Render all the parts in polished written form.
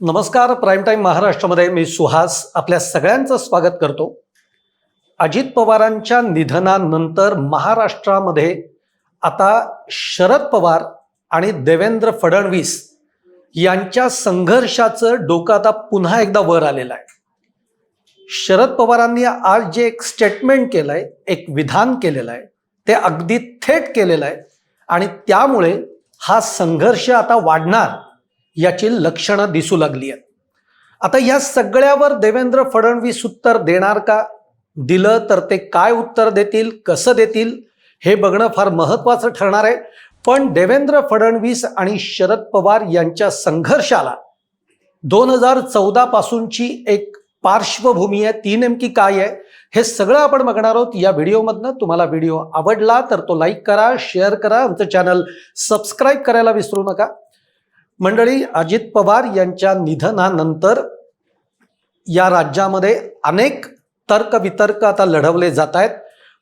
नमस्कार. Prime time महाराष्ट्रामध्ये मी सुहास आपल्या सगळ्यांचं स्वागत करतो. अजित पवारांच्या निधनानंतर महाराष्ट्रामध्ये आता शरद पवार आणि देवेंद्र फडणवीस यांच्या संघर्षाचं डोकं आता पुन्हा एकदा वर आलेलं आहे. शरद पवारांनी आज जे एक स्टेटमेंट केलंय, एक विधान केलेलं आहे, ते अगदी थेट केलेलं आहे आणि त्यामुळे हा संघर्ष आता वाढणार याची लक्षणं दिसू लागली आहेत. आता या सगळ्यावर देवेंद्र फडणवीस उत्तर देणार का? दिलं तर ते काय उत्तर देतील, कसं देतील हे बघणं फार महत्त्वाचं ठरणार आहे. पण देवेंद्र फडणवीस आणि शरद पवार यांच्या संघर्षाला 2014 पासूनची एक पार्श्वभूमी आहे, ती नेमकी काय आहे हे सगळं आपण बघणार आहोत या व्हिडिओमधनं. तुम्हाला व्हिडिओ आवडला तर तो लाईक करा, शेअर करा, आमचं चॅनल सबस्क्राईब करायला विसरू नका. मंडळी, अजित पवार यांच्या निधनानंतर या राज्यामध्ये अनेक तर्कवितर्क आता लढवले जात आहेत,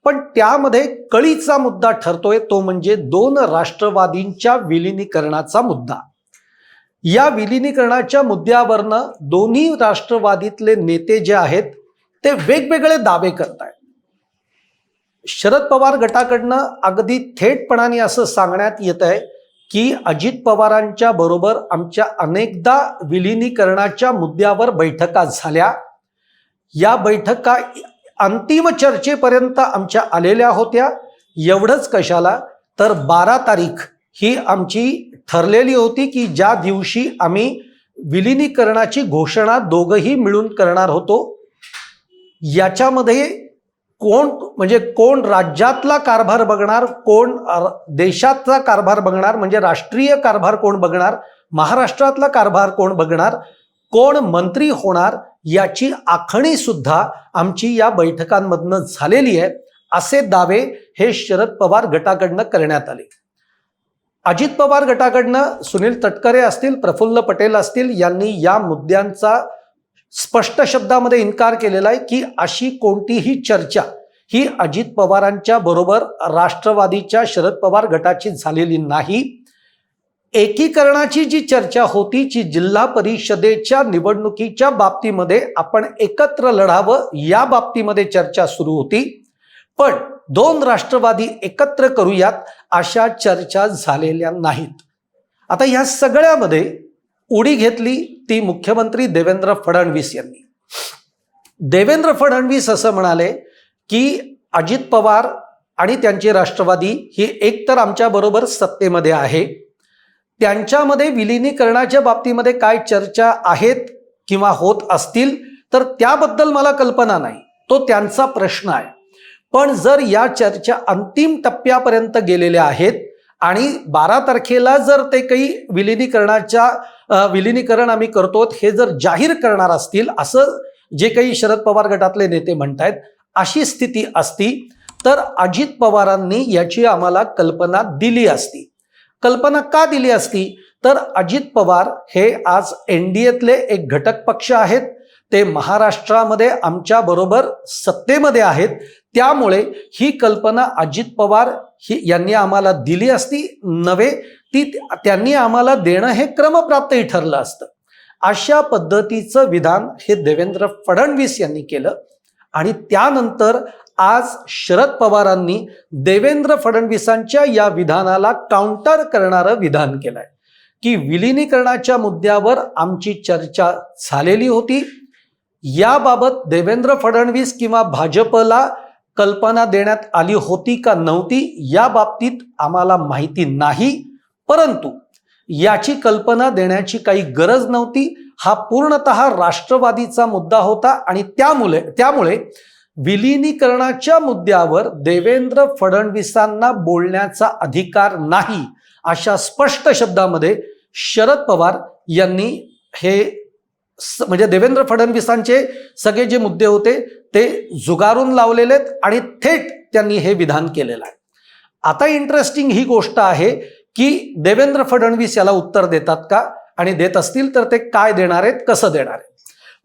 पण त्यामध्ये कळीचा मुद्दा ठरतोय तो म्हणजे दोन राष्ट्रवादींच्या विलिनीकरणाचा मुद्दा. या विलिनीकरणाच्या मुद्द्यावरनं दोन्ही राष्ट्रवादीतले नेते जे आहेत ते वेगवेगळे दावे करत आहेत. शरद पवार गटाकडनं अगदी थेटपणाने असं सांगण्यात येत आहे की अजित पवारांच्या बरोबर आमच्या अनेकदा विलिनीकरणाच्या मुद्द्यावर बैठका झाल्या. या बैठका अंतिम चर्चेपर्यंत आमच्या आलेल्या होत्या. एवढंच कशाला तर 12 तारीख ही आमची ठरलेली होती की ज्या दिवशी आम्ही विलिनीकरणाची घोषणा दोघंही मिळून करणार होतो. याच्यामध्ये कोण राज्यातला कारभार बघणार, कोण देशातला कारभार बघणार, म्हणजे राष्ट्रीय कारभार कोण बघणार, महाराष्ट्रातला कारभार कोण बघणार, कोण मंत्री होणार याची आखणी सुद्धा आमची या बैठकांमधनं झालेली आहे. असे दावे हे शरद पवार गटाकडनं करण्यात आले. अजित पवार गटाकडनं सुनील तटकरे असतील, प्रफुल्ल पटेल असतील यांनी या मुद्द्यांचा स्पष्ट शब्दामध्ये इन्कार केलेला आहे की अशी कोणतीही चर्चा ही अजित पवारांच्या बरोबर राष्ट्रवादीच्या शरद पवार गटाची झालेली नाही. एकीकरणाची जी चर्चा होती, जी जिल्हा परिषदेच्या निवडणुकीच्या बाबतीमध्ये आपण एकत्र लढावं या बाबतीमध्ये चर्चा सुरू होती, पण दोन राष्ट्रवादी एकत्र करूयात अशा चर्चा झालेल्या नाहीत. आता या सगळ्यामध्ये उडी घेतली ती मुख्यमंत्री देवेंद्र फडणवीस यांनी. देवेंद्र फडणवीस असं म्हणाले की अजित पवार आणि त्यांची राष्ट्रवादी ही एकतर आमच्या बरोबर सत्तेमध्ये आहे, त्यांच्यामध्ये विलिनीकरणाच्या बाबतीमध्ये काय चर्चा आहेत किंवा होत असतील तर त्याबद्दल मला कल्पना नाही, तो त्यांचा प्रश्न आहे. पण जर या चर्चा अंतिम टप्प्यापर्यंत गेलेल्या आहेत आणि 12 तारखेला जर ते काही विलिनीकरण आम्ही करतो हे जर जाहीर करणार असतील, असं जे काही शरद पवार गटातले नेते म्हणतायत, अशी स्थिती असती तर अजित पवारांनी याची आम्हाला कल्पना दिली असती. कल्पना का दिली असती तर अजित पवार हे आज एनडीएतले एक घटक पक्ष आहेत, ते महाराष्ट्रामध्ये आमच्या बरोबर सत्तेमध्ये आहेत, त्यामुळे ही कल्पना अजित पवार यांनी आम्हाला दिली असती नव्हे, ती त्यांनी आम्हाला देणं हे क्रमप्राप्तही ठरलं असतं. अशा पद्धतीचं विधान हे देवेंद्र फडणवीस यांनी केलं आणि त्यानंतर आज शरद पवारांनी देवेंद्र फडणवीसांच्या या विधानाला काउंटर करणारं विधान केलंय की विलिनीकरणाच्या मुद्द्यावर आमची चर्चा झालेली होती. याबाबत देवेंद्र फडणवीस किंवा भाजपला कल्पना देण्यात आली होती का नव्हती या बाबतीत आम्हाला माहिती नाही, परंतु याची कल्पना देण्याची काही गरज नव्हती. हा पूर्णतः राष्ट्रवादीचा मुद्दा होता आणि त्यामुळे विलिनीकरणाच्या मुद्द्यावर देवेंद्र फडणवीसांना बोलण्याचा अधिकार नाही अशा स्पष्ट शब्दामध्ये शरद पवार यांनी हे म्हणजे देवेंद्र फडणवीसांचे सगळे जे मुद्दे होते ते झुगारून लावलेले आहेत आणि थेट त्यांनी हे विधान केलेलं आहे. आता इंटरेस्टिंग ही गोष्ट आहे की देवेंद्र फडणवीस याला उत्तर देतात का, आणि देत असतील तर ते काय देणार आहेत, कसं देणार आहेत.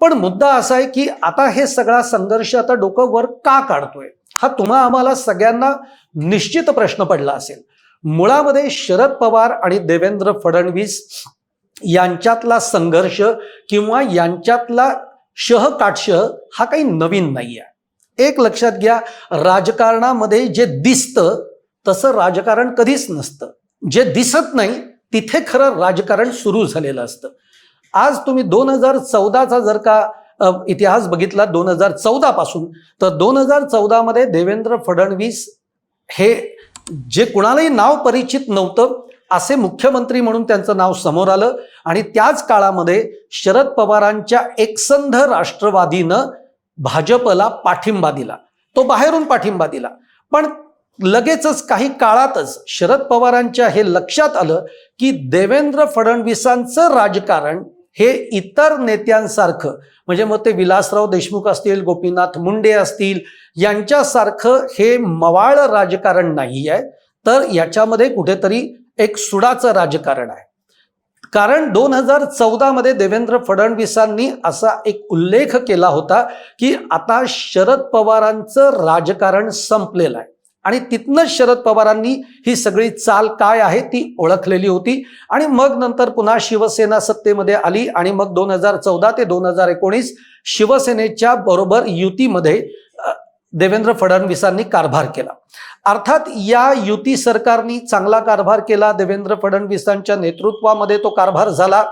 पण मुद्दा असा आहे की आता हे सगळा संघर्ष आता डोकं वर का काढतोय हा तुम्हा आम्हाला सगळ्यांना निश्चित प्रश्न पडला असेल. मुळामध्ये शरद पवार आणि देवेंद्र फडणवीस यांच्यातला संघर्ष किंवा यांच्यातला शह हा काही नवीन नाही आहे. एक लक्षात घ्या, राजकारणामध्ये जे दिसतं तसं राजकारण कधीच नसतं. जे दिसत नाही तिथे खरं राजकारण सुरू झालेलं असतं. आज तुम्ही 2014चा जर का इतिहास बघितला 2014 पासून, तर 2014 मध्ये देवेंद्र फडणवीस हे जे कुणालाही नाव परिचित नव्हतं असे मुख्यमंत्री म्हणून त्यांचं नाव समोर आलं आणि त्याच काळामध्ये शरद पवारांच्या एकसंध राष्ट्रवादीनं भाजपला पाठिंबा दिला. तो बाहेरून पाठिंबा दिला, पण लगेचच काही काळातच शरद पवारांच्या हे लक्षात आलं की देवेंद्र फडणवीसांचं राजकारण हे इतर नेत्यांसारखं, म्हणजे मग ते विलासराव देशमुख असतील, गोपीनाथ मुंडे असतील, यांच्यासारखं हे मवाळ राजकारण नाही आहे, तर याच्यामध्ये कुठेतरी एक सुडाचं राजकारण आहे. कारण 2014 मध्ये देवेंद्र फडणवीसांनी असा एक उल्लेख केला होता की आता शरद पवारांचं राजकारण संपलेलं आहे आणि तिथनंच शरद पवारांनी ही सगळी चाल काय आहे ती ओळखलेली होती. आणि मग नंतर पुन्हा शिवसेना सत्तेमध्ये आली आणि मग 2014 ते 2019 शिवसेनेच्या बरोबर युतीमध्ये देवेंद्र फडणवीसांनी कारभार केला. अर्थात या युती सरकारनी चांगला कारभार केला, देवेंद्र फडणवीसांच्या नेतृत्वामध्ये तो कारभार झाला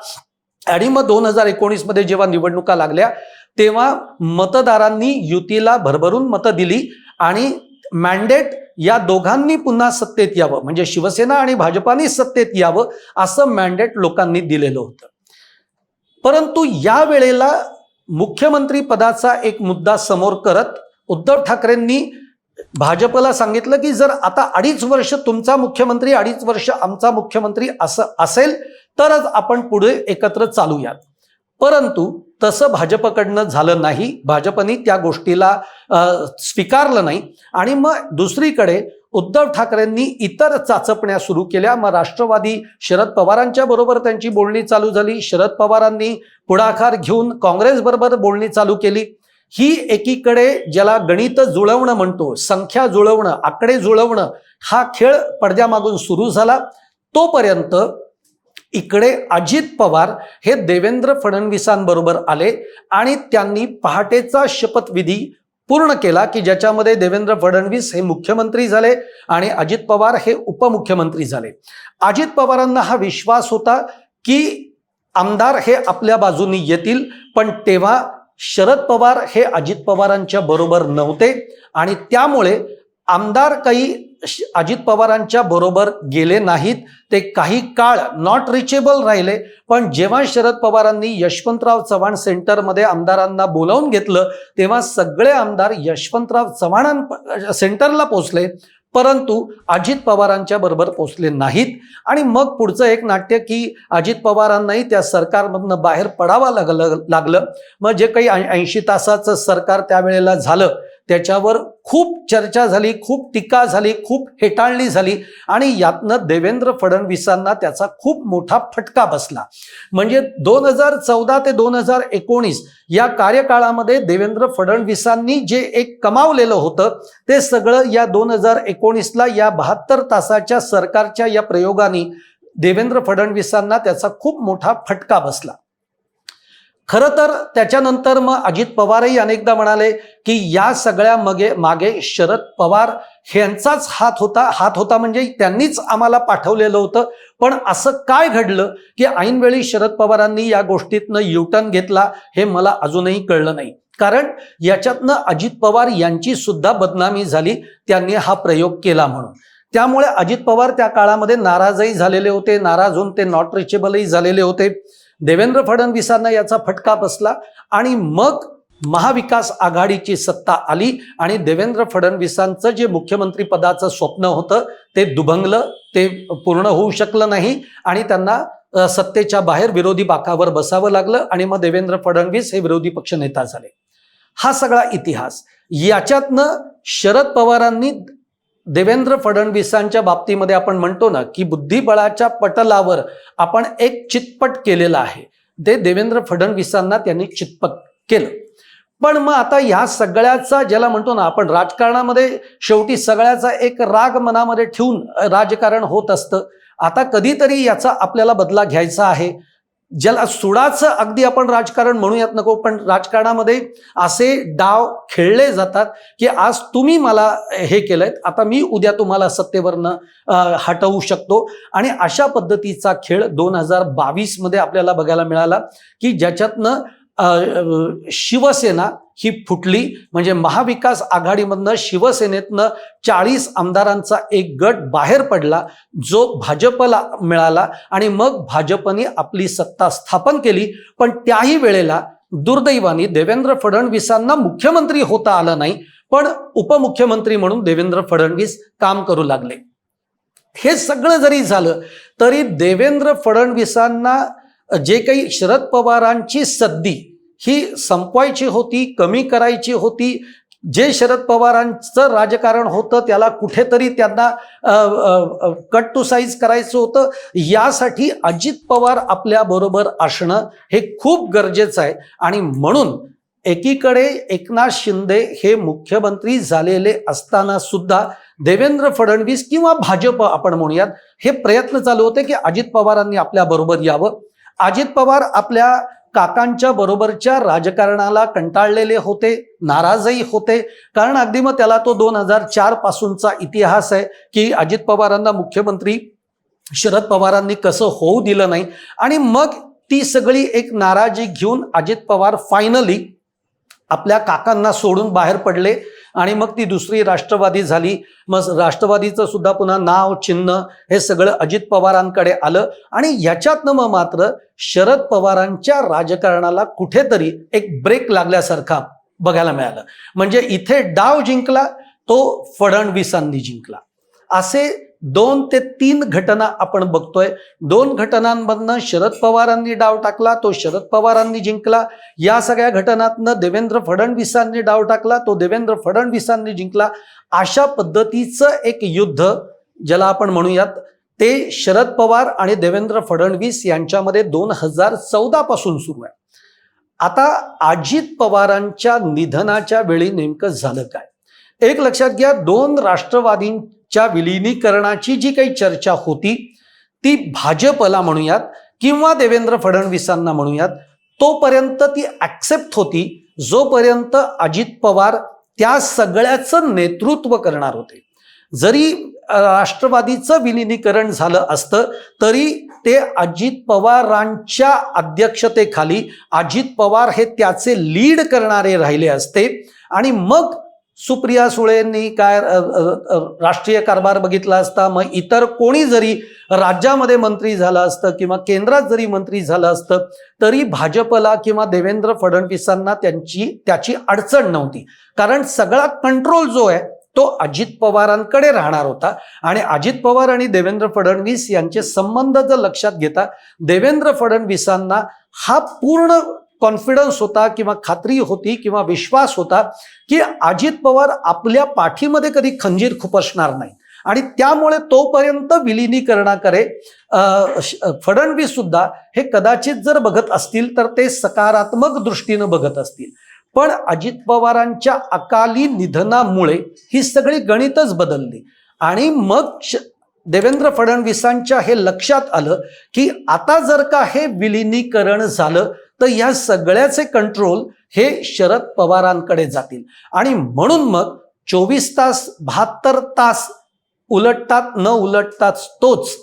आणि मग 2019 मध्ये जेव्हा निवडणुका लागल्या तेव्हा मतदारांनी युतीला भरभरून मतं दिली आणि मॅन्डेट या दोघांनी पुन्हा सत्तेत यावं, म्हणजे शिवसेना आणि भाजपाने सत्तेत यावं असं मॅन्डेट लोकांनी दिलेलं होतं. परंतु या वेळेला मुख्यमंत्री पदाचा एक मुद्दा समोर करत उद्धव ठाकरेंनी भाजपला सांगितलं की जर आता 2.5 वर्ष तुमचा मुख्यमंत्री 2.5 वर्ष आमचा मुख्यमंत्री असं असेल तरच आपण पुढे एकत्र चालूयात. परंतु तसं भाजपकडनं झालं नाही, भाजपनी त्या गोष्टीला स्वीकारलं नाही आणि मग दुसरीकडे उद्धव ठाकरेंनी इतर चाचपण्या सुरू केल्या. मग राष्ट्रवादी शरद पवारांच्या बरोबर त्यांची बोलणी चालू झाली, शरद पवारांनी पुढाकार घेऊन काँग्रेस बरोबर बोलणी चालू केली. ही एकीकडे ज्याला गणित जुळवणं म्हणतो, संख्या जुळवणं, आकडे जुळवणं, हा खेळ पडद्यामागून सुरू झाला. तोपर्यंत इकडे अजित पवार हे देवेंद्र फडणवीसांबरोबर आले आणि त्यांनी पहाटेचा शपथविधी पूर्ण केला की ज्याच्यामध्ये देवेंद्र फडणवीस हे मुख्यमंत्री झाले आणि अजित पवार हे उपमुख्यमंत्री झाले. अजित पवारांना हा विश्वास होता की आमदार हे आपल्या बाजूनी येतील, पण तेव्हा शरद पवार हे अजित पवारांच्या बरोबर नव्हते आणि त्यामुळे आमदार काही अजित पवारांच्या बरोबर गेले नाहीत. ते काही काळ नॉट रिचेबल राहिले. पण जेव्हा शरद पवारांनी यशवंतराव चव्हाण सेंटरमध्ये आमदारांना बोलावून घेतलं तेव्हा सगळे आमदार यशवंतराव चव्हाण सेंटरला पोहोचले, परंतु अजित पवारांच्या बरोबर पोहोचले नाहीत. आणि मग पुढचं एक नाट्य की अजित पवारांनाही त्या सरकारमधनं बाहेर पडावं लागलं. मग जे काही 80 तासाचं सरकार त्यावेळेला झालं त्याच्यावर खूप चर्चा झाली, खूप टीका झाली, खूप हेटाळणी झाली आणि यातनं देवेंद्र फडणवीसांना त्याचा खूप मोठा फटका बसला. म्हणजे 2014 ते 2019 या कार्यकाळामध्ये देवेंद्र फडणवीसांनी जे एक कमावलेलं होतं ते सगळं या 2019ला या 72 तासाच्या सरकारच्या या प्रयोगाने देवेंद्र फडणवीसांना त्याचा खूप मोठा फटका बसला. खरं तर त्याच्यानंतर मग अजित पवारही अनेकदा म्हणाले की या सगळ्या मागे शरद पवार यांचाच हात होता म्हणजे त्यांनीच आम्हाला पाठवलेलं होतं. पण असं काय घडलं की ऐनवेळी शरद पवारांनी या गोष्टीतनं युटर्न घेतला हे मला अजूनही कळलं नाही. कारण याच्यातनं अजित पवार यांची सुद्धा बदनामी झाली, त्यांनी हा प्रयोग केला म्हणून. त्यामुळे अजित पवार त्या काळामध्ये नाराजही झालेले होते, नाराज होऊन ते नॉट रिचेबलही झालेले होते. देवेंद्र फडणवीसांना याचा फटका बसला आणि मग महाविकास आघाडीची सत्ता आली आणि देवेंद्र फडणवीसांचं जे मुख्यमंत्री पदाचं स्वप्न होतं ते दुभंगलं, ते पूर्ण होऊ शकलं नाही आणि त्यांना सत्तेच्या बाहेर विरोधी बाकावर बसावं लागलं आणि मग देवेंद्र फडणवीस हे विरोधी पक्षनेता झाले. हा सगळा इतिहास. याच्यातनं शरद पवारांनी देवेंद्र फडणवीसांच्या बाबतीमध्ये आपण म्हणतो ना की बुद्धिबळाच्या पटलावर आपण एक चितपट केलेलं आहे, ते देवेंद्र फडणवीसांना त्यांनी चितपट केलं. पण मग आता ह्या सगळ्याचा ज्याला म्हणतो ना आपण राजकारणामध्ये शेवटी सगळ्याचा एक राग मनामध्ये ठेवून राजकारण होत असतं. आता कधीतरी याचा आपल्याला बदला घ्यायचा आहे. ज्याला सुडाचं अगदी आपण राजकारण म्हणूयात नको, पण राजकारणामध्ये असे डाव खेळले जातात की आज तुम्ही मला हे केलंय, आता मी उद्या तुम्हाला सत्तेवरनं हटवू शकतो. आणि अशा पद्धतीचा खेळ 2022 मध्ये आपल्याला बघायला मिळाला की ज्याच्यातनं शिवसेना ही फुटली. म्हणजे महाविकास आघाडीमधनं शिवसेनेतनं 40 आमदारांचा एक गट बाहेर पडला, जो भाजपला मिळाला. आणि मग भाजपने आपली सत्ता स्थापन केली. पण त्याही वेळेला दुर्दैवाने देवेंद्र फडणवीसांना मुख्यमंत्री होता आलं नाही, पण उपमुख्यमंत्री म्हणून देवेंद्र फडणवीस काम करू लागले. हे सगळं जरी झालं तरी देवेंद्र फडणवीसांना जे काही शरद पवारांची सद्दी ही संपवायची होती, कमी करायची होती, जे शरद पवारांचं राजकारण होतं त्याला कुठेतरी त्यांना कट टू साईज करायचं होतं. यासाठी अजित पवार आपल्याबरोबर असणं हे खूप गरजेचं आहे. आणि म्हणून एकीकडे एकनाथ शिंदे हे मुख्यमंत्री झालेले असताना सुद्धा देवेंद्र फडणवीस किंवा भाजप आपण म्हणूयात, हे प्रयत्न चालू होते की अजित पवारांनी आपल्याबरोबर यावं. अजित पवार आपल्या काकांच्या बरोबरच्या राजकारणाला कंटाळलेले होते, नाराजही होते. कारण अगदी मग त्याला तो 2004 पासूनचा इतिहास आहे की अजित पवारांना मुख्यमंत्री शरद पवारांनी कसं होऊ दिलं नाही. आणि मग ती सगळी एक नाराजी घेऊन अजित पवार फायनली आपल्या काकांना सोडून बाहेर पडले. आणि मग ती दुसरी राष्ट्रवादी झाली. मग राष्ट्रवादीचं सुद्धा पुन्हा नाव चिन्ह हे सगळं अजित पवारांकडे आलं. आणि याच्यातनं मग मात्र शरद पवारांच्या राजकारणाला कुठेतरी एक ब्रेक लागल्यासारखा बघायला मिळालं. म्हणजे इथे डाव जिंकला तो फडणवीसांनी जिंकला. असे 2 ते 3 घटना आपण बघतोय. 2 घटनांमधनं शरद पवारांनी डाव टाकला, तो शरद पवारांनी जिंकला. या सगळ्या घटनांतनं देवेंद्र फडणवीसांनी डाव टाकला, तो देवेंद्र फडणवीसांनी जिंकला. अशा पद्धतीचं एक युद्ध ज्याला आपण म्हणूयात ते शरद पवार आणि देवेंद्र फडणवीस यांच्यामध्ये 2014 पासून सुरू आहे. आता अजित पवारांच्या निधनाच्या वेळी नेमकं झालं काय? एक लक्षात घ्या, 2 राष्ट्रवादींच्या विलिनीकरणाची जी काही चर्चा होती ती भाजपला म्हणूयात किंवा देवेंद्र फडणवीसांना म्हणूयात, तोपर्यंत ती ऍक्सेप्ट होती जोपर्यंत अजित पवार त्या सगळ्याचं नेतृत्व करणार होते. जरी राष्ट्रवादीचं विलिनीकरण झालं असतं तरी ते अजित पवारांच्या अध्यक्षतेखाली अजित पवार हे त्याचे लीड करणारे राहिले असते. आणि मग सुप्रिया सुळेंनी काय राष्ट्रीय कारभार बघितला असता, मग इतर कोणी जरी राज्यामध्ये मंत्री झालं असतं किंवा केंद्रात जरी मंत्री झालं असतं तरी भाजपला किंवा देवेंद्र फडणवीसांना त्याची अडचण नव्हती. कारण सगळा कंट्रोल जो आहे तो अजित पवारांकडे राहणार होता. आणि अजित पवार आणि देवेंद्र फडणवीस यांचे संबंध जर लक्षात घेता, देवेंद्र फडणवीसांना हा पूर्ण कॉन्फिडन्स होता किंवा खात्री होती किंवा विश्वास होता की अजित पवार आपल्या पाठीमध्ये कधी खंजीर खुपसणार नाही. आणि त्यामुळे तोपर्यंत विलिनीकरणाकडे फडणवीस सुद्धा हे कदाचित जर बघत असतील तर ते सकारात्मक दृष्टीनं बघत असतील. पण अजित पवारांच्या अकाली निधनामुळे ही सगळी गणितच बदलली. आणि मग देवेंद्र फडणवीसांच्या हे लक्षात आलं की आता जर का हे विलिनीकरण झालं तर या सगळ्याचे कंट्रोल हे शरद पवारांकडे जातील. आणि म्हणून मग 24 तास 72 तास उलटतात न उलटताच तोच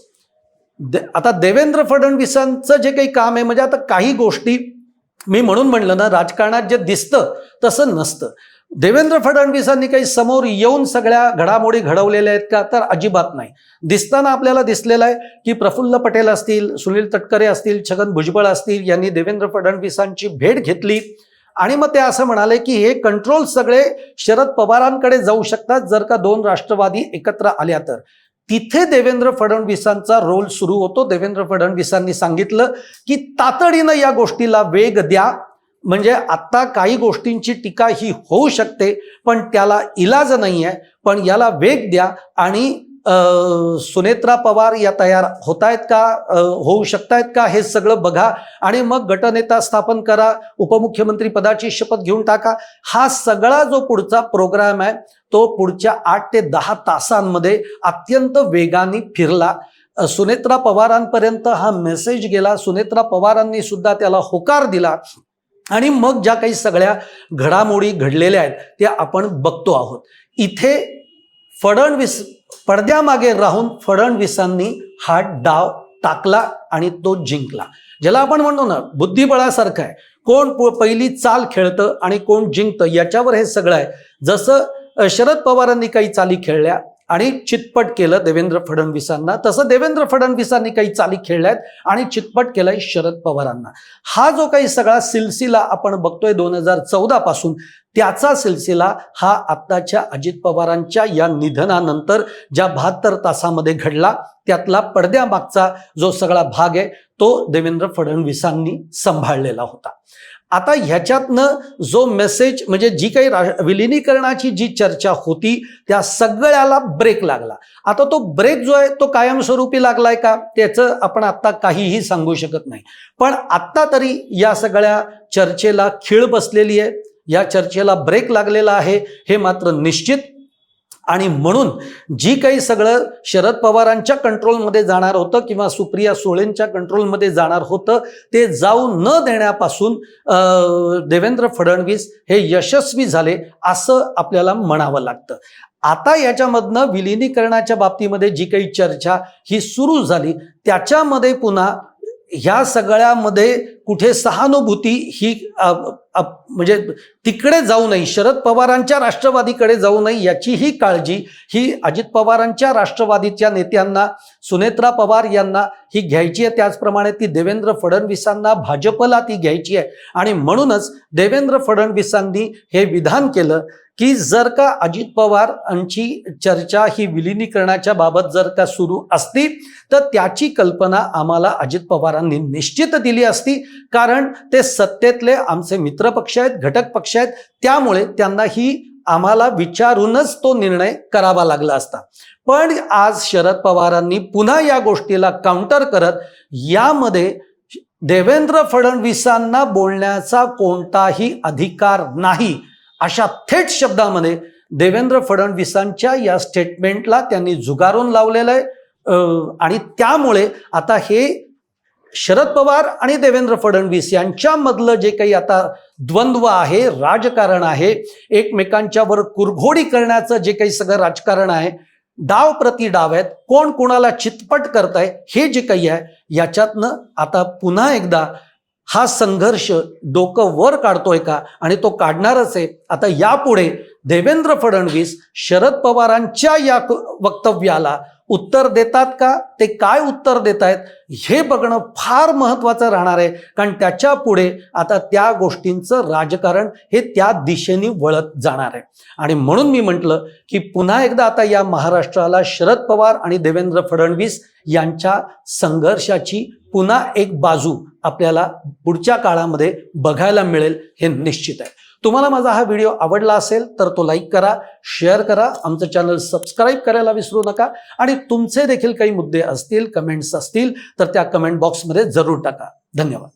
आता देवेंद्र फडणवीसांचं जे काही काम आहे, म्हणजे आता काही गोष्टी मी म्हणून म्हणलं ना, राजकारणात जे दिसतं तसं नसतं. देवेंद्र फडणवीसांनी काही समोर येऊन सगळ्या घडामोडी घडवलेल्या आहेत का, तर अजिबात नाही. दिसताना आपल्याला दिसलेलं आहे की प्रफुल्ल पटेल असतील, सुनील तटकरे असतील, छगन भुजबळ असतील यांनी देवेंद्र फडणवीसांची भेट घेतली आणि मग ते असं म्हणाले की हे कंट्रोल सगळे शरद पवारांकडे जाऊ शकतात जर का 2 राष्ट्रवादी एकत्र आल्या तर. तिथे देवेंद्र फडणवीसांचा रोल सुरू होतो. देवेंद्र फडणवीसांनी सांगितलं की तातडीनं या गोष्टीला वेग द्या, म्हणजे आता काही गोष्टींची टीका ही होऊ शकते पण त्याला इलाज नाही आहे, पण याला वेग द्या. आणि सुनेत्रा पवार या तयार होत आहेत का, होऊ शकतायत का, हे सगळं बघा आणि मग गटनेता स्थापन करा, उपमुख्यमंत्री पदाची शपथ घेऊन टाका. हा सगळा जो पुढचा प्रोग्राम आहे तो पुढच्या 8 ते 10 तासांमध्ये अत्यंत वेगाने फिरला. सुनेत्रा पवारांपर्यंत हा मेसेज गेला. सुनेत्रा पवारांनी सुद्धा त्याला होकार दिला आणि मग ज्या काही सगळ्या घडामोडी घडलेल्या आहेत त्या आपण बघतो आहोत. इथे फडणवीस पडद्यामागे राहून फडणवीसांनी हा डाव टाकला आणि तो जिंकला. ज्याला आपण म्हणतो ना बुद्धिबळासारखं आहे, कोण पहिली चाल खेळतं आणि कोण जिंकतं याच्यावर हे सगळं आहे. जसं शरद पवारांनी काही चाली खेळल्या आणि चितपट केलं देवेंद्र फडणवीसांना, तसं देवेंद्र फडणवीसांनी काही चाली खेळल्यात आणि चितपट केलंय शरद पवारांना. हा जो काही सगळा सिलसिला आपण बघतोय 2014 पासून, त्याचा सिलसिला हा आत्ताच्या अजित पवारांच्या या निधनानंतर ज्या 72 तासामध्ये घडला त्यातला पडद्यामागचा जो सगळा भाग आहे तो देवेंद्र फडणवीसांनी सांभाळलेला होता. आता ह्याच्यातनं जो मेसेज म्हणजे जी काही विलिनीकरणाची जी चर्चा होती त्या सगळ्याला ब्रेक लागला. आता तो ब्रेक जो आहे तो कायमस्वरूपी लागलाय का त्याचं आपण आता काहीही सांगू शकत नाही, पण आत्ता तरी या सगळ्या चर्चेला खीळ बसलेली आहे, या चर्चेला ब्रेक लागलेला आहे हे मात्र निश्चित. आणि म्हणून जी काही सगळं शरद पवारांच्या कंट्रोलमध्ये जाणार होतं किंवा सुप्रिया सुळेंच्या कंट्रोलमध्ये जाणार होतं ते जाऊ न देण्यापासून देवेंद्र फडणवीस हे यशस्वी झाले असं आपल्याला म्हणावं लागतं. आता याच्यामधनं विलिनीकरणाच्या बाबतीमध्ये जी काही चर्चा ही सुरू झाली त्याच्यामध्ये पुन्हा ह्या सगळ्यामध्ये कुठे सहानुभूती ही म्हणजे तिकडे जाऊ नये, शरद पवारांच्या राष्ट्रवादीकडे जाऊ नये याची ही काळजी ही अजित पवारांच्या राष्ट्रवादीच्या नेत्यांना, सुनेत्रा पवार यांना ही घ्यायची आहे. त्याचप्रमाणे ती देवेंद्र फडणवीसांना, भाजपला ती घ्यायची आहे. आणि म्हणूनच देवेंद्र फडणवीसांनी हे विधान केलं की जर का अजित पवार यांची चर्चा ही विलिनीकरणाच्या बाबत जर का सुरू असती तर त्याची कल्पना आम्हाला अजित पवारांनी निश्चित दिली असती, कारण ते सत्तेतले आमचे मित्रपक्ष आहेत, घटक पक्ष आहेत, त्यामुळे त्यांना ही आम्हाला विचारूनच तो निर्णय करावा लागला असता. पण आज शरद पवारांनी पुन्हा या गोष्टीला काउंटर करत यामध्ये देवेंद्र फडणवीसांना बोलण्याचा कोणताही अधिकार नाही अशा थेट शब्दामध्ये देवेंद्र फडणवीसांच्या या स्टेटमेंटला त्यांनी झुगारून लावलेलं आहे. आणि त्यामुळे आता हे शरद पवार आणि देवेंद्र फडणवीस यांच्यामधलं जे काही आता द्वंद्व आहे, राजकारण आहे, एकमेकांच्यावर कुरघोडी करण्याचं जे काही सगळं राजकारण आहे, डाव प्रति डाव आहेत, कोण कोणाला चितपट करताय हे जे काही आहे याच्यातनं आता पुन्हा एकदा हा संघर्ष डोकं वर काढतोय का, आणि तो काढणारच आहे. आता यापुढे देवेंद्र फडणवीस शरद पवारांच्या या वक्तव्याला उत्तर देतात का, ते काय उत्तर देत आहेत हे बघणं फार महत्त्वाचं राहणार आहे, कारण त्याच्या पुढे आता त्या गोष्टींचं राजकारण हे त्या दिशेने वळत जाणार आहे. आणि म्हणून मी म्हटलं की पुन्हा एकदा आता या महाराष्ट्राला शरद पवार आणि देवेंद्र फडणवीस यांच्या संघर्षाची पुन्हा एक बाजू आपल्याला पुढच्या काळामध्ये बघायला मिळेल हे निश्चित आहे. तुम्हाला माझा हा व्हिडिओ आवडला असेल तर तो लाईक करा, शेअर करा, आमचं चॅनल सबस्क्राईब करायला विसरू नका. आणि तुमचे देखील काही मुद्दे असतील, कमेंट्स असतील तर त्या कमेंट बॉक्समध्ये जरूर टाका. धन्यवाद.